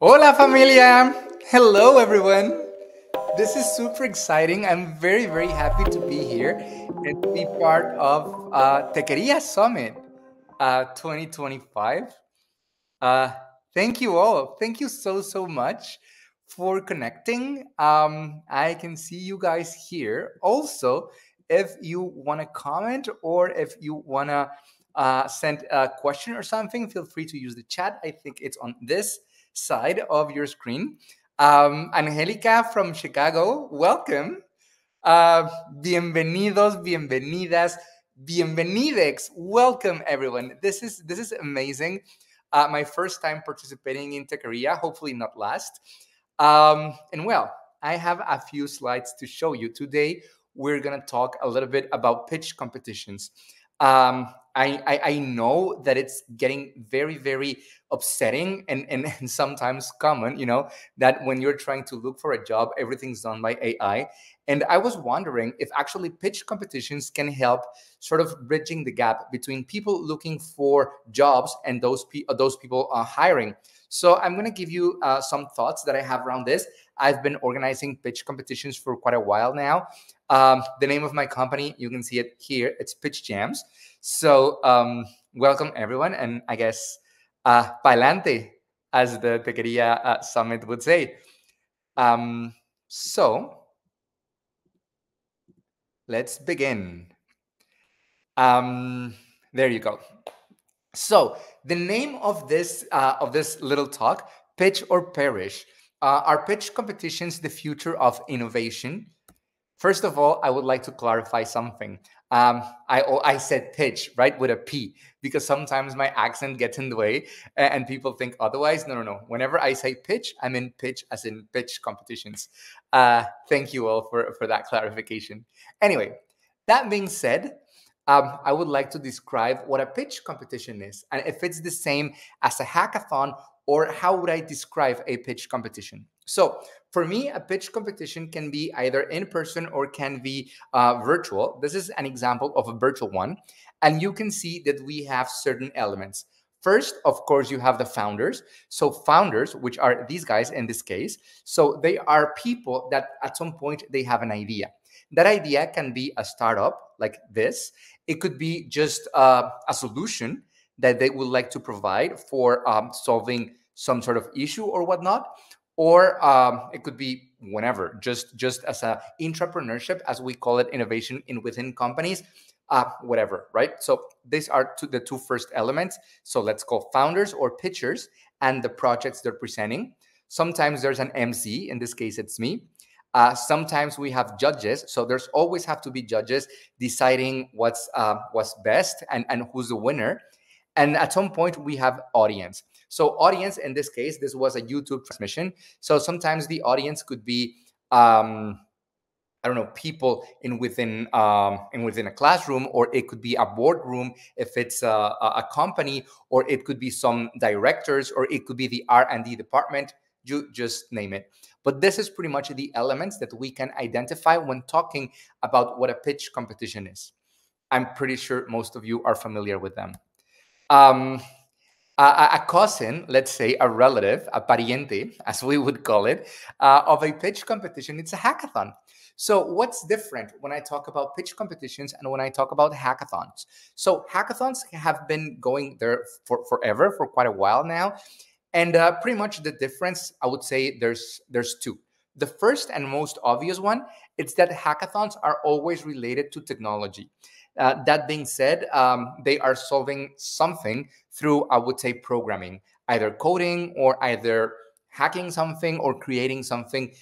Hola familia! Hello everyone! This is super exciting. I'm very, very happy to be here and to be part of Techqueria Summit 2025. Uh, Thank you all. Thank you so much for connecting. I can see you guys here. Also, if you want to comment or if you want to send a question or something, feel free to use the chat. I think it's on this side of your screen. Angelica from Chicago, welcome. Bienvenidos, bienvenidas, bienvenidex. Welcome, everyone. This is amazing. My first time participating in Techqueria, hopefully not last. And well, I have a few slides to show you. Today, we're going to talk a little bit about pitch competitions. I know that it's getting very, very upsetting and sometimes common, that when you're trying to look for a job, everything's done by AI. And I was wondering if actually pitch competitions can help sort of bridging the gap between people looking for jobs and those people hiring. So I'm going to give you some thoughts that I have around this. I've been organizing pitch competitions for quite a while now. The name of my company, you can see it here. It's Pitch Jams. So welcome everyone, and I guess pa'lante, as the Techqueria Summit would say. So let's begin. There you go. So the name of this little talk, Pitch or Perish. Are pitch competitions the future of innovation? First of all, I would like to clarify something. I said pitch, right, with a P, because sometimes my accent gets in the way and people think otherwise. No. Whenever I say pitch, I mean pitch as in pitch competitions. Thank you all for that clarification. Anyway, that being said, I would like to describe what a pitch competition is and if it's the same as a hackathon, or how would I describe a pitch competition. So for me, a pitch competition can be either in person or can be virtual. This is an example of a virtual one. And you can see that we have certain elements. First, of course, you have the founders. So founders, which are these guys in this case, so they are people that at some point they have an idea. That idea can be a startup like this. It could be just a solution that they would like to provide for solving some sort of issue or whatnot, or it could be whenever, just as a entrepreneurship, as we call it, innovation in within companies, whatever, right? So these are the two first elements. So let's call founders or pitchers and the projects they're presenting. Sometimes there's an MC. In this case, it's me. Sometimes we have judges, so there's always have to be judges deciding what's best and who's the winner. And at some point we have audience. So audience, in this case, this was a YouTube transmission. So sometimes the audience could be I don't know, people in within a classroom, or it could be a boardroom if it's a company, or it could be some directors, or it could be the R&D department. You just name it. But this is pretty much the elements that we can identify when talking about what a pitch competition is. I'm pretty sure most of you are familiar with them. A cousin, let's say a relative, a pariente, as we would call it, of a pitch competition, it's a hackathon. So what's different when I talk about pitch competitions and when I talk about hackathons? So hackathons have been going there for forever, for quite a while now. And pretty much the difference, I would say there's two. The first and most obvious one is that hackathons are always related to technology. That being said, they are solving something through, I would say, programming, either coding or either hacking something or creating something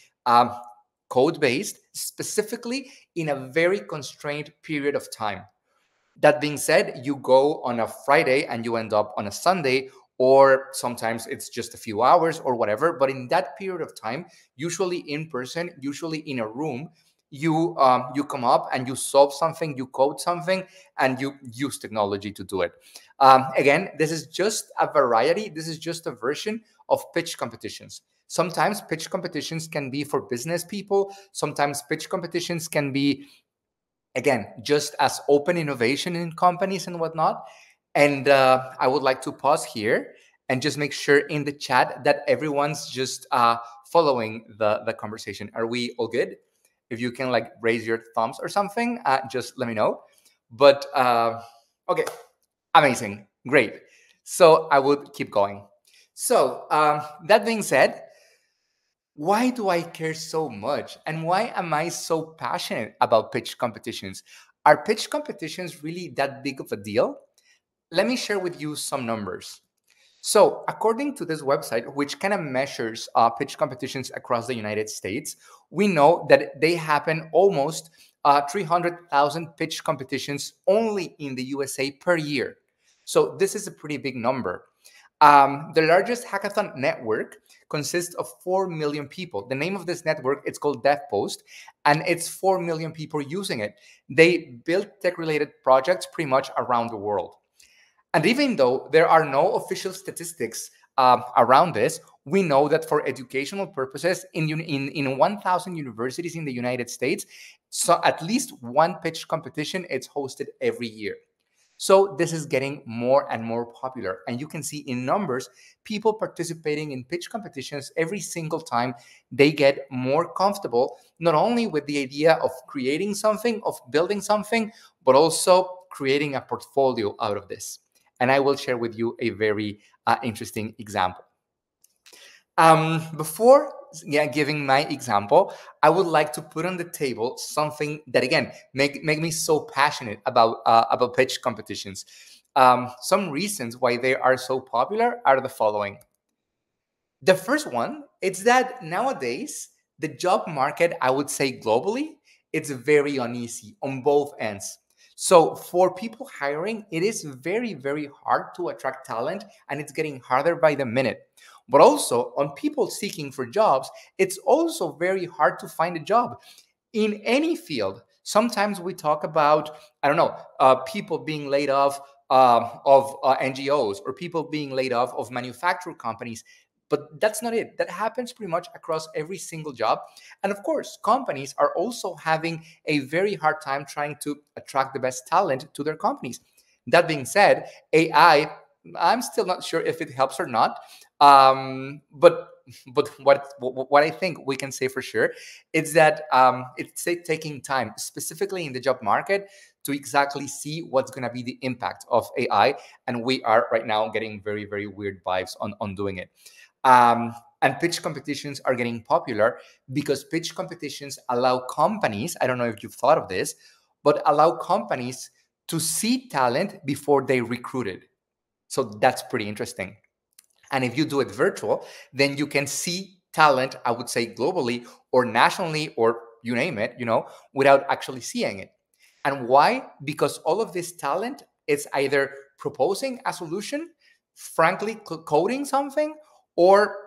code-based, specifically in a very constrained period of time. That being said, you go on a Friday and you end up on a Sunday, or sometimes it's just a few hours or whatever. But in that period of time, usually in person, usually in a room, you come up and you solve something, you code something, and you use technology to do it. Again, this is just a variety. This is just a version of pitch competitions. Sometimes pitch competitions can be for business people. Sometimes pitch competitions can be, again, just as open innovation in companies and whatnot. And I would like to pause here and just make sure in the chat that everyone's just following the conversation. Are we all good? If you can like raise your thumbs or something, just let me know. But okay, amazing, great. So I would keep going. So that being said, why do I care so much? And why am I so passionate about pitch competitions? Are pitch competitions really that big of a deal? Let me share with you some numbers. So, according to this website, which kind of measures pitch competitions across the United States, we know that they happen almost 300,000 pitch competitions only in the USA per year. So, this is a pretty big number. The largest hackathon network consists of 4 million people. The name of this network, it's called DevPost, and it's 4 million people using it. They build tech-related projects pretty much around the world. And even though there are no official statistics around this, we know that for educational purposes, in 1,000 universities in the United States, so at least one pitch competition is hosted every year. So this is getting more and more popular. And you can see in numbers, people participating in pitch competitions every single time they get more comfortable, not only with the idea of creating something, of building something, but also creating a portfolio out of this. And I will share with you a very interesting example. Before giving my example, I would like to put on the table something that, again, make me so passionate about pitch competitions. Some reasons why they are so popular are the following. The first one is that nowadays, the job market, I would say globally, it's very uneasy on both ends. So for people hiring, it is very, very hard to attract talent, and it's getting harder by the minute. But also on people seeking for jobs, it's also very hard to find a job in any field. Sometimes we talk about, I don't know, people being laid off of NGOs, or people being laid off of manufacturing companies. But that's not it. That happens pretty much across every single job. And of course, companies are also having a very hard time trying to attract the best talent to their companies. That being said, AI, I'm still not sure if it helps or not. But what I think we can say for sure is that it's taking time, specifically in the job market, to exactly see what's going to be the impact of AI. And we are right now getting very, very weird vibes on doing it. And pitch competitions are getting popular because pitch competitions allow companies, I don't know if you've thought of this, but allow companies to see talent before they recruit it. So that's pretty interesting. And if you do it virtual, then you can see talent, I would say globally or nationally, or you name it, without actually seeing it. And why? Because all of this talent is either proposing a solution, frankly coding something, or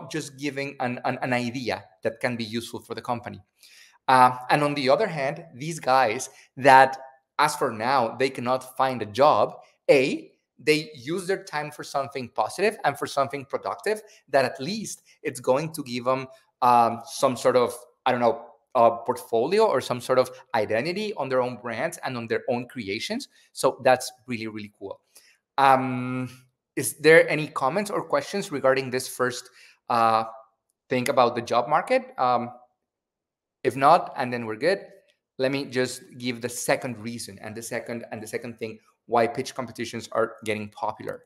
just giving an idea that can be useful for the company. And on the other hand, these guys that, as for now, they cannot find a job, they use their time for something positive and for something productive that at least it's going to give them some sort of, I don't know, portfolio or some sort of identity on their own brands and on their own creations. So that's really, really cool. Is there any comments or questions regarding this first thing about the job market? If not, and then we're good, let me just give the second reason and the second thing why pitch competitions are getting popular.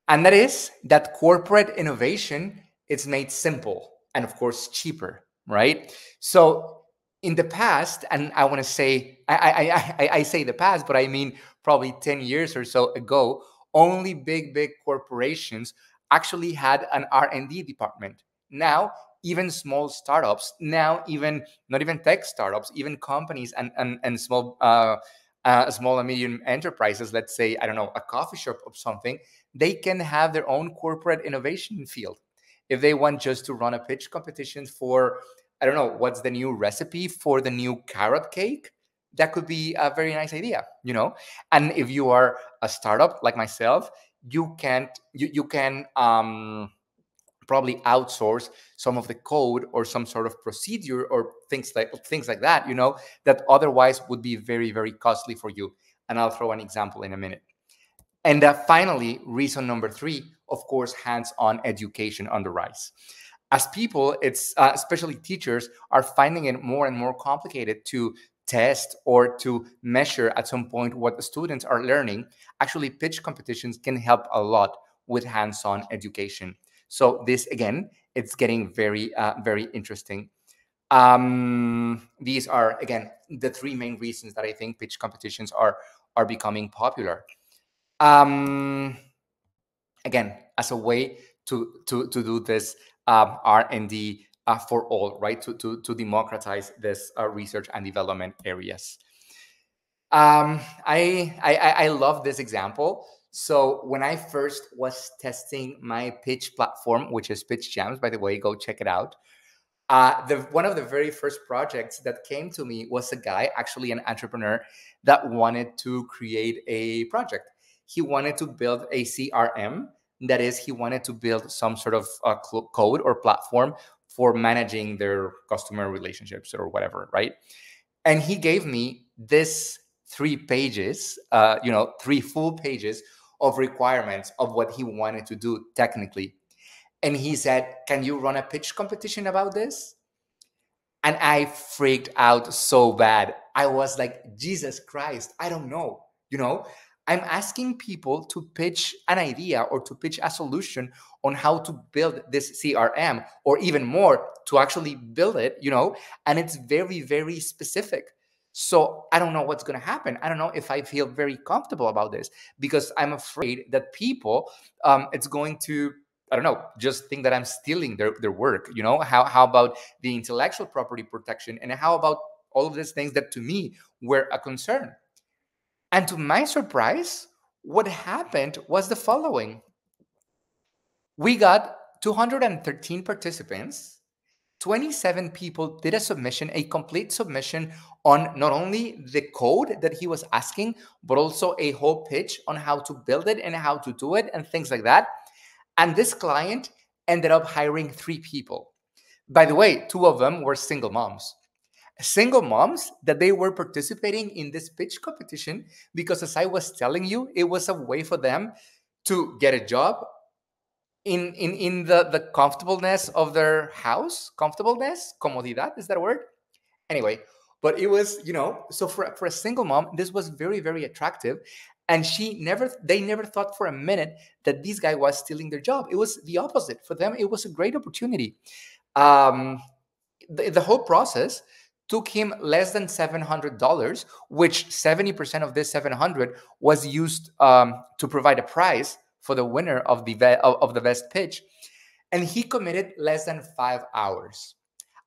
And that is that corporate innovation is made simple and, of course, cheaper, right? So in the past, and I want to say, I say the past, but I mean probably 10 years or so ago, only big corporations actually had an R&D department. Now, even small startups, now even not even tech startups, even companies and small small and medium enterprises, let's say, I don't know, a coffee shop or something, they can have their own corporate innovation field. If they want just to run a pitch competition for, I don't know, what's the new recipe for the new carrot cake, that could be a very nice idea, And if you are a startup like myself, you can probably outsource some of the code or some sort of procedure or things like that, that otherwise would be very, very costly for you. And I'll throw an example in a minute. And finally, reason number three, of course, hands-on education on the rise. As people, it's especially teachers, are finding it more and more complicated to test or to measure at some point what the students are learning. Actually, pitch competitions can help a lot with hands-on education. So this, again, it's getting very, very interesting. These are, again, the three main reasons that I think pitch competitions are becoming popular. Um, Again, as a way to do this R&D for all, right? To democratize this research and development areas. I love this example. So when I first was testing my pitch platform, which is Pitch Jams, by the way, go check it out. One of the very first projects that came to me was a guy, actually an entrepreneur, that wanted to create a project. He wanted to build a CRM. That is, he wanted to build some sort of code or platform for managing their customer relationships or whatever, right? And he gave me this 3 pages, three full pages of requirements of what he wanted to do technically. And he said, "Can you run a pitch competition about this?" And I freaked out so bad. I was like, Jesus Christ, I don't know. I'm asking people to pitch an idea or to pitch a solution on how to build this CRM, or even more, to actually build it, and it's very, very specific. So I don't know what's going to happen. I don't know if I feel very comfortable about this, because I'm afraid that people, it's going to, I don't know, just think that I'm stealing their work. How about the intellectual property protection? And how about all of these things that to me were a concern? And to my surprise, what happened was the following. We got 213 participants. 27 people did a submission, a complete submission on not only the code that he was asking, but also a whole pitch on how to build it and how to do it and things like that. And this client ended up hiring 3 people. By the way, 2 of them were single moms. Single moms that they were participating in this pitch competition because, as I was telling you, it was a way for them to get a job in the comfortableness of their house. Comfortableness, comodidad, is that a word? Anyway, but it was, so for a single mom, this was very, very attractive. And they never thought for a minute that this guy was stealing their job. It was the opposite. For them, it was a great opportunity. Um, the whole process took him less than $700, which 70% of this 700 was used to provide a prize for the winner of the best pitch. And he committed less than 5 hours.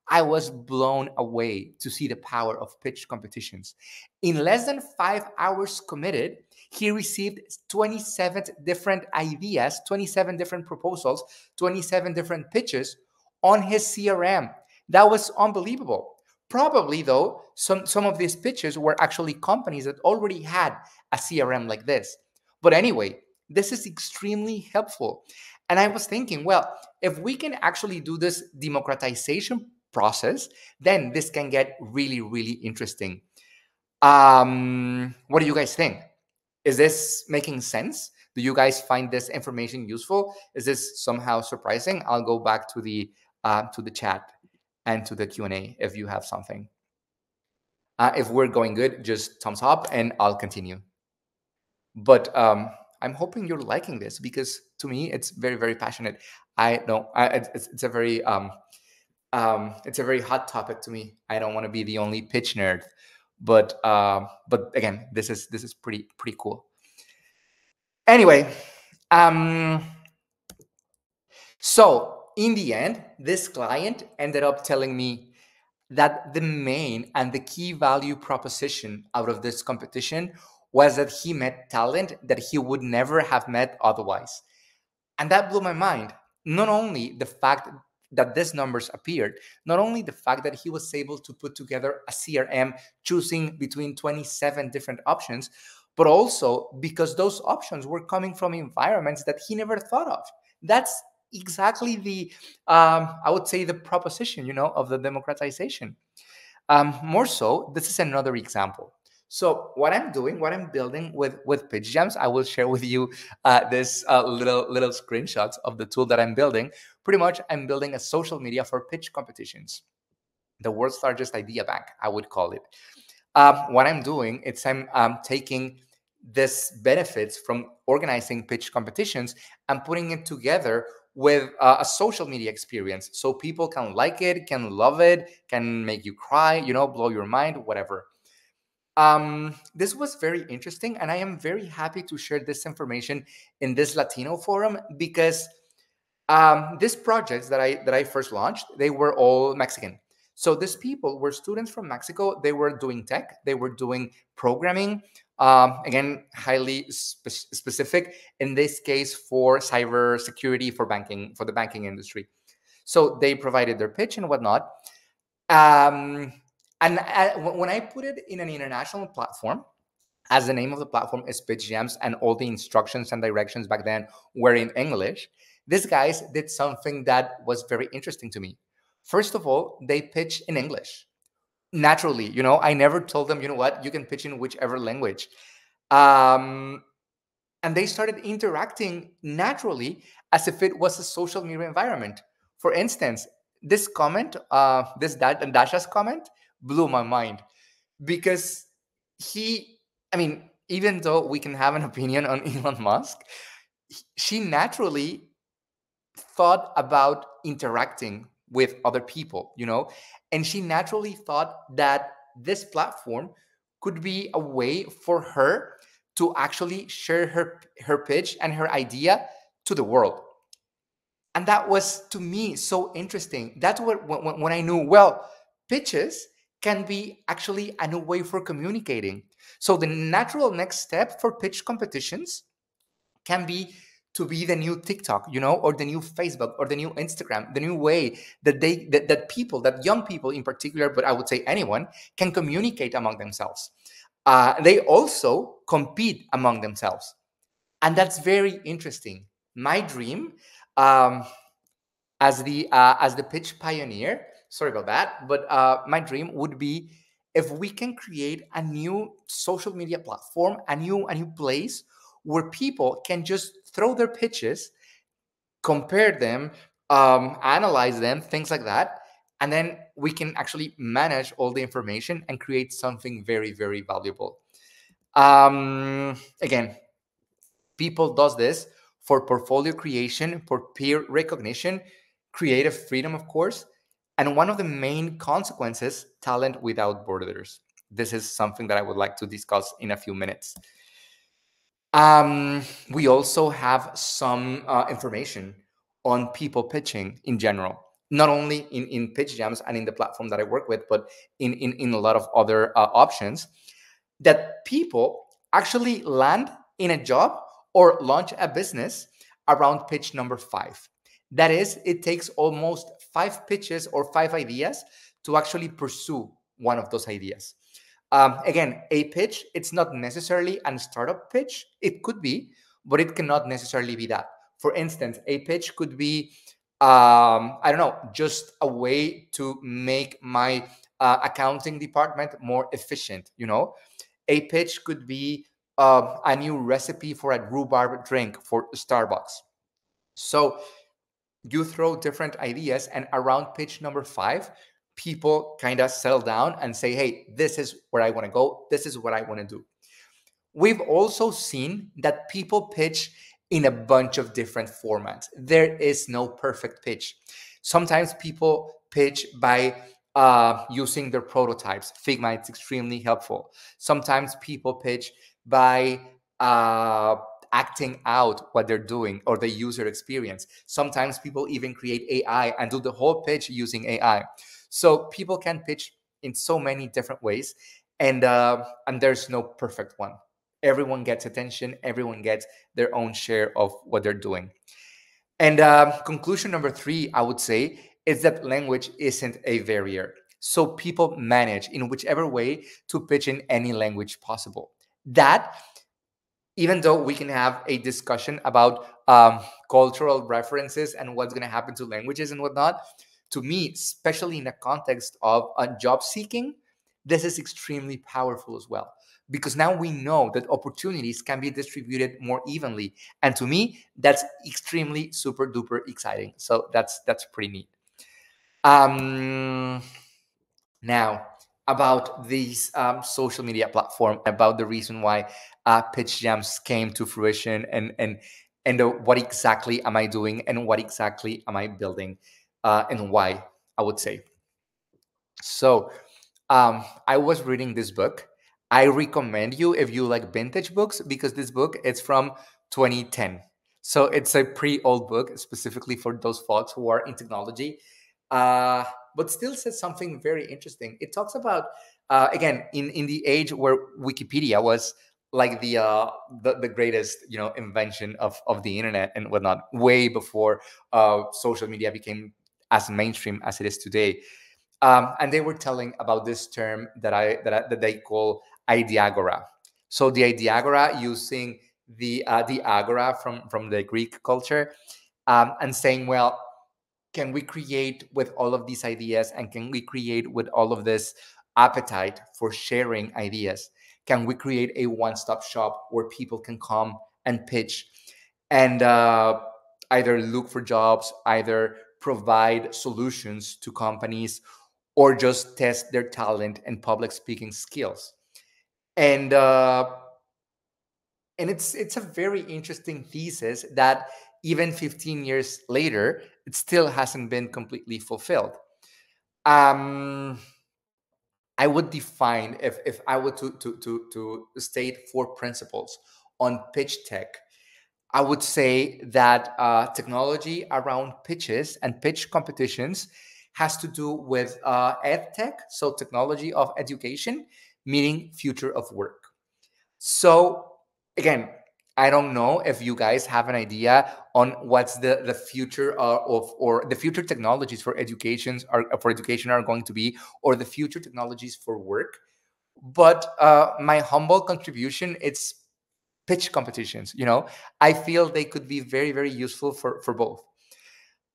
I was blown away to see the power of pitch competitions. In less than 5 hours committed, he received 27 different ideas, 27 different proposals, 27 different pitches on his CRM. That was unbelievable. Probably, though, some of these pitches were actually companies that already had a CRM like this. But anyway, this is extremely helpful. And I was thinking, well, if we can actually do this democratization process, then this can get really, really interesting. What do you guys think? Is this making sense? Do you guys find this information useful? Is this somehow surprising? I'll go back to the chat and to the Q&A if you have something. If we're going good, just thumbs up and I'll continue. But I'm hoping you're liking this, because to me it's very, very passionate. I know it's a very it's a very hot topic to me. I don't want to be the only pitch nerd, but again, this is pretty cool. Anyway, so in the end, this client ended up telling me that the main and the key value proposition out of this competition was that he met talent that he would never have met otherwise. And that blew my mind. Not only the fact that these numbers appeared, not only the fact that he was able to put together a CRM choosing between 27 different options, but also because those options were coming from environments that he never thought of. That's exactly the, I would say, the proposition, of the democratization. More so, this is another example. So what I'm doing, what I'm building with Pitch Jams, I will share with you this little screenshots of the tool that I'm building. Pretty much, I'm building a social media for pitch competitions, the world's largest idea bank, I would call it. What I'm doing is I'm taking this benefits from organizing pitch competitions and putting it together with a social media experience, so people can like it, can love it, can make you cry, blow your mind, whatever. This was very interesting, and I am very happy to share this information in this Latino forum, because these projects that I first launched, they were all Mexican. So these people were students from Mexico. They were doing tech. They were doing programming. Again, highly specific in this case for cyber security, for banking, for the banking industry. So they provided their pitch and whatnot. Um, and when I put it in an international platform, as the name of the platform is Pitch Jams, and all the instructions and directions back then were in English, these guys did something that was very interesting to me. First of all, they pitch in English. Naturally, I never told them, what, you can pitch in whichever language. Um, and they started interacting naturally as if it was a social media environment. For instance, this comment, Dasha's comment, blew my mind, because he, I mean, even though we can have an opinion on Elon Musk, she naturally thought about interacting with other people, and she naturally thought that this platform could be a way for her to actually share her pitch and her idea to the world. And that was, to me, so interesting. That's what, when I knew, well, pitches can be actually a new way for communicating. So the natural next step for pitch competitions can be to be the new TikTok, or the new Facebook, or the new Instagram, the new way that that people, that young people in particular, but I would say anyone, can communicate among themselves. They also compete among themselves, and that's very interesting. My dream, um, as the pitch pioneer, sorry about that, but my dream would be if we can create a new social media platform, a new place where people can just throw their pitches, compare them, analyze them, things like that, and then we can actually manage all the information and create something very, very valuable. Again, people does this for portfolio creation, for peer recognition, creative freedom, of course, and one of the main consequences, talent without borders. This is something that I would like to discuss in a few minutes. We also have some information on people pitching in general, not only in Pitch Jams and in the platform that I work with, but in a lot of other options, that people actually land in a job or launch a business around pitch number 5. That is, it takes almost 5 pitches or 5 ideas to actually pursue one of those ideas. Again, a pitch, it's not necessarily a startup pitch. It could be, but it cannot necessarily be that. For instance, a pitch could be, I don't know, just a way to make my accounting department more efficient. A pitch could be a new recipe for a rhubarb drink for Starbucks. So you throw different ideas, and around pitch number 5, people kind of settle down and say, hey, this is where I want to go. This is what I want to do. We've also seen that people pitch in a bunch of different formats. There is no perfect pitch. Sometimes people pitch by using their prototypes. Figma is extremely helpful. Sometimes people pitch by acting out what they're doing, or the user experience. Sometimes people even create AI and do the whole pitch using AI. So people can pitch in so many different ways, and there's no perfect one. Everyone gets attention. Everyone gets their own share of what they're doing. And conclusion number 3, I would say, is that language isn't a barrier. So people manage in whichever way to pitch in any language possible. That, even though we can have a discussion about cultural references and what's going to happen to languages and whatnot, to me, especially in the context of job seeking, this is extremely powerful as well. because now we know that opportunities can be distributed more evenly. And to me, that's extremely super duper exciting. So that's pretty neat. Um, Now, about these social media platform, about the reason why pitch jams came to fruition, and what exactly am I doing, and what exactly am I building, and why, I would say. So I was reading this book. I recommend you if you like vintage books, because this book it's from 2010. So it's a pretty old book, specifically for those folks who are in technology, uh, but still says something very interesting. It talks about again in the age where Wikipedia was like the greatest invention of the internet and whatnot, way before social media became as mainstream as it is today. And they were telling about this term that they call ideagora. So the ideagora, using the agora from the Greek culture, and saying, well, can we create with all of these ideas, and can we create with all of this appetite for sharing ideas? Can we create a one-stop shop where people can come and pitch, and either look for jobs, either provide solutions to companies, or just test their talent and public speaking skills? And it's a very interesting thesis that even 15 years later, it still hasn't been completely fulfilled. um I would define, if I were to state four principles on pitch tech, I would say that technology around pitches and pitch competitions has to do with ed tech, so technology of education, meaning future of work. So again, I don't know if you guys have an idea on what's the future of, or the future technologies for education are going to be, or the future technologies for work. But my humble contribution, it's pitch competitions. I feel they could be very very useful for both.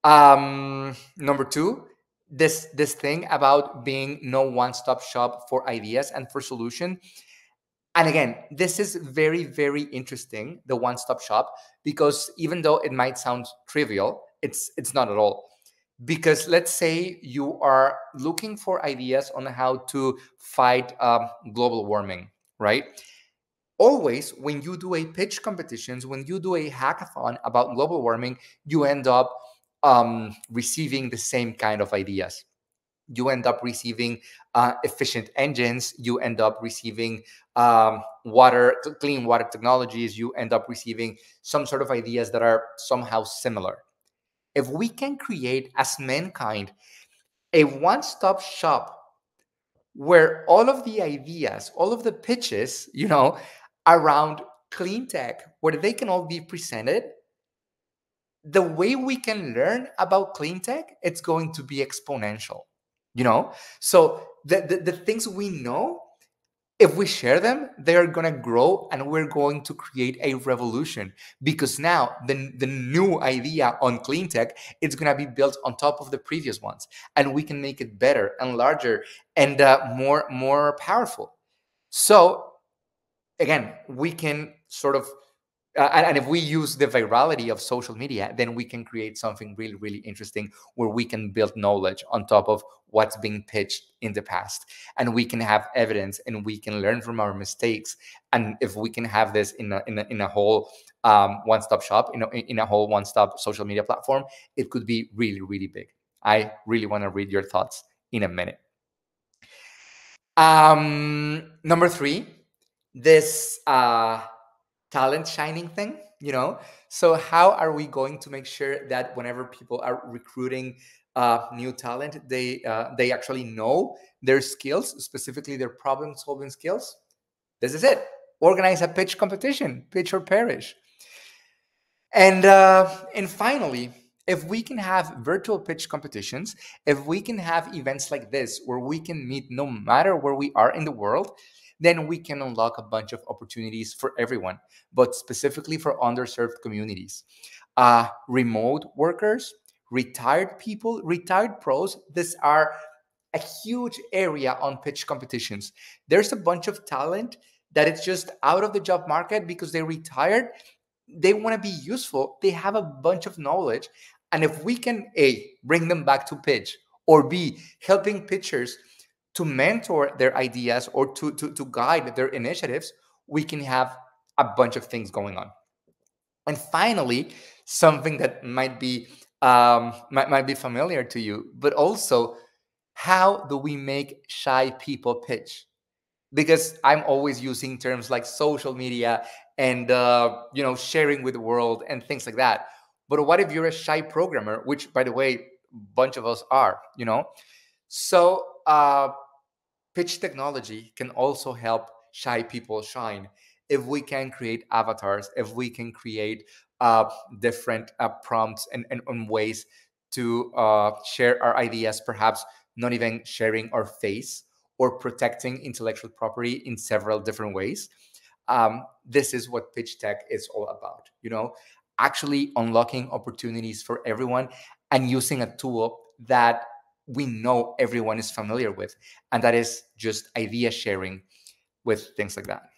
Number two, this thing about being no one-stop shop for ideas and for solution. And again, this is very very interesting, the one-stop shop, because even though it might sound trivial, it's not at all. Because let's say you are looking for ideas on how to fight global warming, right? Always when you do a pitch competitions, when you do a hackathon about global warming, you end up receiving the same kind of ideas. You end up receiving efficient engines. You end up receiving clean water technologies. You end up receiving some sort of ideas that are somehow similar. If we can create, as mankind, a one-stop shop where all of the ideas, all of the pitches, around clean tech, where they can all be presented, the way we can learn about clean tech, it's going to be exponential. So the things we know, if we share them, they are going to grow, and we're going to create a revolution, because now the new idea on clean tech, it's going to be built on top of the previous ones, and we can make it better and larger and more powerful. So again, we can sort of and if we use the virality of social media, then we can create something really really interesting, where we can build knowledge on top of what's being pitched in the past, and we can have evidence, and we can learn from our mistakes. And if we can have this in a whole one-stop shop, in a whole one-stop social media platform, it could be really really big. I really want to read your thoughts in a minute. Number three, this talent shining thing. So how are we going to make sure that whenever people are recruiting new talent, they actually know their skills, specifically their problem solving skills? This is it. Organize a pitch competition, pitch or perish. And finally, if we can have virtual pitch competitions, if we can have events like this where we can meet no matter where we are in the world, then we can unlock a bunch of opportunities for everyone, but specifically for underserved communities. Remote workers, retired people, retired pros, these are a huge area on pitch competitions. There's a bunch of talent that it's just out of the job market because they retired. They want to be useful. They have a bunch of knowledge. And if we can, A, bring them back to pitch, or B, helping pitchers to mentor their ideas or to guide their initiatives, we can have a bunch of things going on. And finally, something that might be familiar to you, but also, how do we make shy people pitch? Because I'm always using terms like social media and sharing with the world and things like that. But what if you're a shy programmer, which, by the way, a bunch of us are, So pitch technology can also help shy people shine if we can create avatars, if we can create different prompts and ways to share our ideas, perhaps not even sharing our face or protecting intellectual property in several different ways. This is what pitch tech is all about, actually unlocking opportunities for everyone and using a tool that we know everyone is familiar with, and that is just idea sharing with things like that.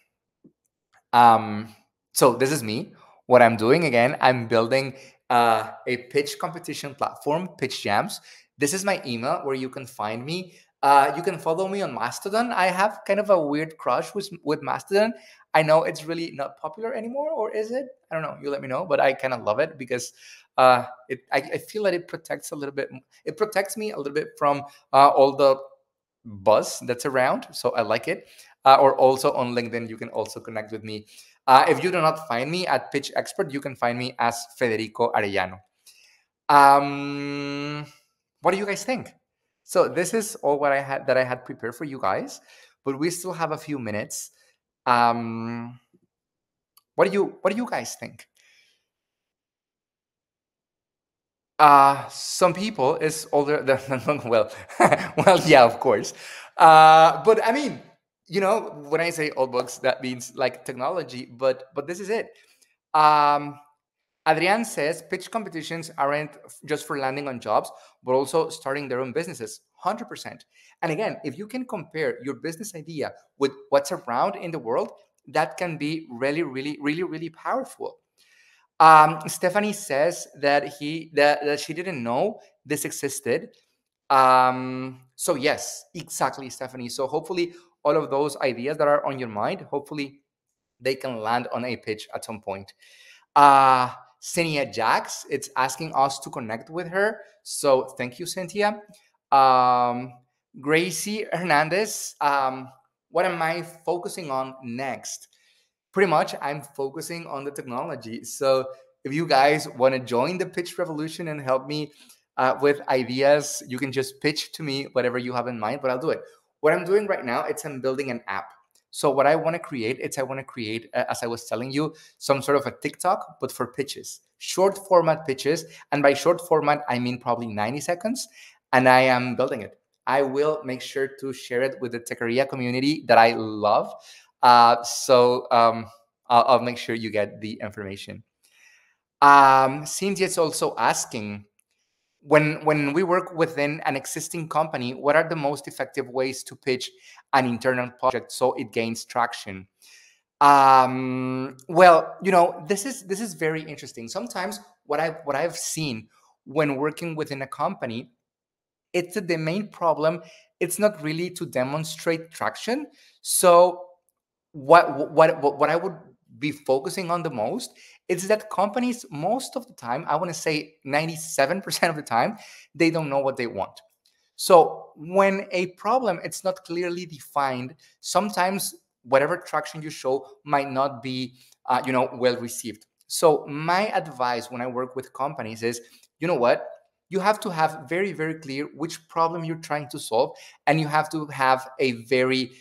So this is me. What I'm doing, again, I'm building a pitch competition platform, Pitch Jams. This is my email where you can find me. You can follow me on Mastodon. I have kind of a weird crush with Mastodon. I know it's really not popular anymore, or is it? I don't know. You let me know. But I kind of love it because I feel that it protects a little bit. It protects me a little bit from all the buzz that's around. So I like it. Or also on LinkedIn, you can also connect with me. If you do not find me at Pitch Expert, you can find me as Federico Arellano. What do you guys think? So this is all what I had prepared for you guys, but we still have a few minutes. Um, what do you guys think? Some people is older than well, well, yeah, of course. But I mean, when I say old books, that means like technology. But this is it. Um, Adrian says pitch competitions aren't just for landing on jobs, but also starting their own businesses. 100%. And again, if you can compare your business idea with what's around in the world, that can be really, really, really, really powerful. Stephanie says that she didn't know this existed. So yes, exactly, Stephanie. So hopefully all of those ideas that are on your mind, hopefully they can land on a pitch at some point. Uh, Cynthia Jax, it's asking us to connect with her. So thank you, Cynthia. Um, Gracie Hernandez, what am I focusing on next? Pretty much I'm focusing on the technology. So if you guys want to join the pitch revolution and help me with ideas, you can just pitch to me whatever you have in mind, but I'll do it. What I'm doing right now, it's I'm building an app. So what I want to create, as I was telling you, some sort of a TikTok, but for pitches, short format pitches. And by short format, I mean probably 90 seconds. And I am building it. I will make sure to share it with the Techqueria community that I love. I'll make sure you get the information. Cynthia's also asking, when we work within an existing company, what are the most effective ways to pitch an internal project so it gains traction? Well, this is very interesting. Sometimes what I've seen when working within a company, it's the main problem. It's not really to demonstrate traction. So what I would be focusing on the most is that companies, most of the time, I want to say 97% of the time, they don't know what they want. So when a problem it's not clearly defined, sometimes whatever traction you show might not be well received. So my advice when I work with companies is, you know what? You have to have very, very clear which problem you're trying to solve, and you have to have a very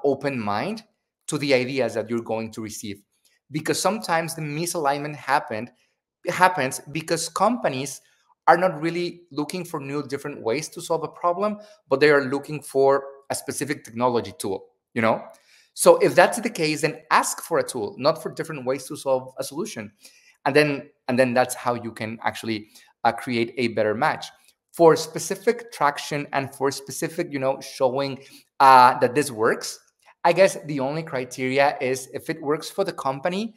open mind to the ideas that you're going to receive. Because sometimes the misalignment happens because companies are not really looking for new different ways to solve a problem, but they are looking for a specific technology tool. So if that's the case, then ask for a tool, not for different ways to solve a solution. And then that's how you can actually create a better match for specific traction and for specific showing that this works. I guess the only criteria is if it works for the company,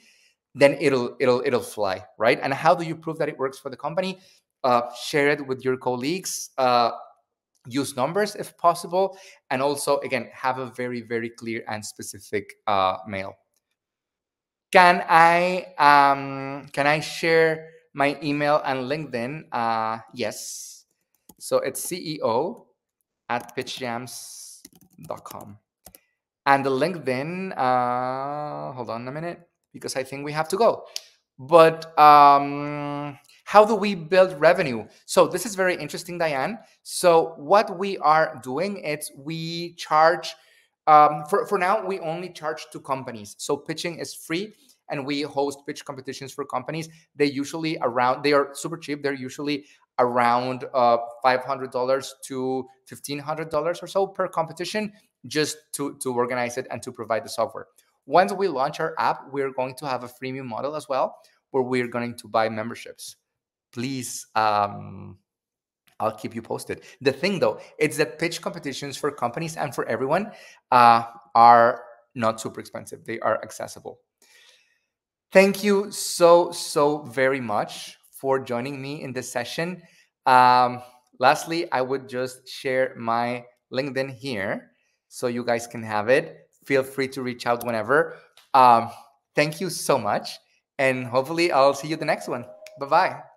then it'll fly, right? And how do you prove that it works for the company? Share it with your colleagues. Use numbers if possible, and also again have a very clear and specific mail. Can I share my email and LinkedIn? Yes. So it's ceo@pitchjams.com. And the LinkedIn, hold on a minute, because I think we have to go. But how do we build revenue? So this is very interesting, Diane. So what we are doing is we charge, for now, we only charge to companies. So pitching is free, and we host pitch competitions for companies. They are super cheap. They're usually around $500 to $1,500 or so per competition, just to organize it and to provide the software. Once we launch our app, we're going to have a freemium model as well, where we're going to buy memberships. Please, I'll keep you posted. The thing though, it's that pitch competitions for companies and for everyone are not super expensive. They are accessible. Thank you so very much for joining me in this session. Lastly, I would just share my LinkedIn here so you guys can have it. Feel free to reach out whenever. Thank you so much, and hopefully I'll see you the next one. Bye-bye.